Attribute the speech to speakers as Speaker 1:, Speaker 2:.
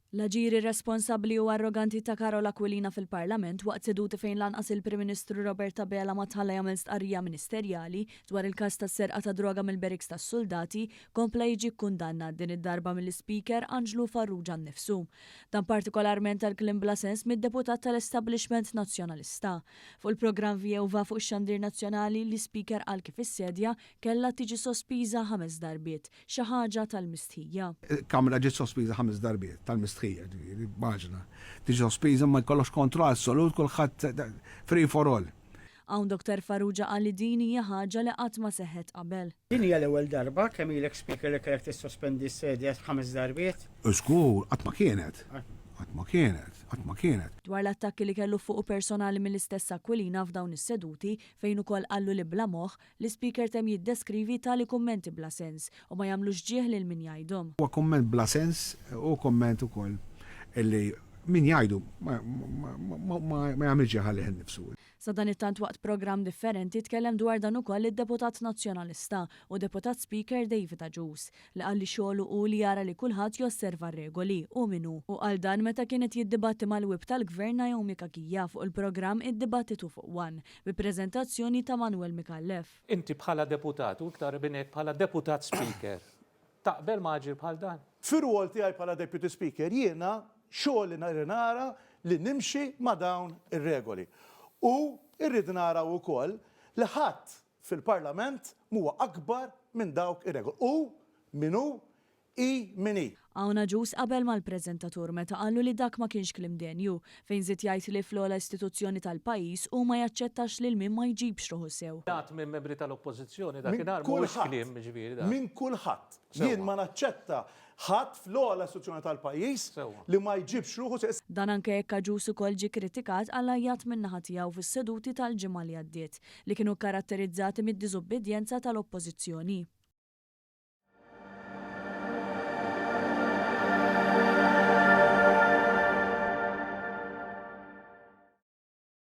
Speaker 1: L-aġiri responsabbli u arroganti ta' Carola Aquilina fil-Parlament waqt seduti fejn lanqas il-Prim Ministru Roberta Bela ma tħalla jagħmel stqarrija ministerjali dwar il-każ tas-serqa ta' droga mill-beriks tas-soldati kompla jiġi kkundannat din id-darba mill-Speaker Anġlu Farrugia nnifsu. Dan partikolarment tal-kliem bla sens mid-deputat tal-Establishment Nazzjonalista. Fuq il-programm vjewva fuq ix-Xandir Nazzjonali li Speaker qal kif issedja kellha tiġi sospiża 5 darbiet, xi ħaġa tal-mistħija.
Speaker 2: Kamra ġiet sospiża 5 darbiet tal-mistħija. Baġna. Tiġi sospiża ma jkollokx kontroll assolut kulħadd free for all.
Speaker 1: Hawn Dr. Farrugia qal li din hija ħaġa li qatt ma seħħet qabel.
Speaker 3: Din hija l-ewwel darba kemm ilek Speaker li kellek tissospendi s-sedja 5 darbiet?
Speaker 2: Żgur, qatt ma kienet. Qatt ma kienet.
Speaker 1: Dwar l-attakki li kellu fuq personali mill-istess Aquilina f'dawn is-seduti fejn ukoll qallu li bla moħħ li Speaker tem jiddeskrivi tali kummenti bla sens u ma jagħmlux ġieħ lil min jgħidhom.
Speaker 2: Huwa kumment bla sens u kumment ukoll illi min jgħidu ma jagħmilx ġieħ għalih innifsu.
Speaker 1: Sa dan it-tant waqt programm differenti tkellem dwar dan ukoll id-Deputat Nazzjonalista u Deputat Speaker David Aġus li qal li xogħlu hu li jara li kulħadd josserva r-regoli u minnu. U qal dan meta kienet jiddibatti mal-wib tal-Gvern Naomi Kakija fuq il-programm id-dibattitu fuq One bi preżentazzjoni ta' Manuel Mikallef.
Speaker 4: Inti bħala deputat u iktar binek bħala deputat Speaker taqbel maġir bħal dan?
Speaker 5: Fir-rwol tiegħi bħala Deputy Speaker jiena xogħol li nara li nimxi ma' dawn ir-regoli. U irrid nara wkoll li ħadd fil-Parlament huwa akbar minn dawk ir-regoli. U minnu min hi.
Speaker 1: Hawn Aġus qabel mal-preżentatur meta qalu li dak ma kienx kliem denju fejn żied jgħid li fl-ogħla istituzzjoni tal-pajjiż u ma jaċċettax lil min ma jġibx ruħu sew.
Speaker 4: Dat minn membri tal-Oppożizzjoni dakinhar mhuwiex kliem ġifieri dak.
Speaker 5: Minn kulħadd. Jien ma naċċetta ħadd fl-ogħla istituzzjoni tal-pajjiż li ma jġibx ruħu sew.
Speaker 1: Dan anke jekk Aġus ukoll ġie kritikat għal ajjat min-naħa tiegħu fis-seduti tal-ġimgħa li għaddiet li kienu karatterizzati mid-diżubbidjenza tal-Oppożizzjoni.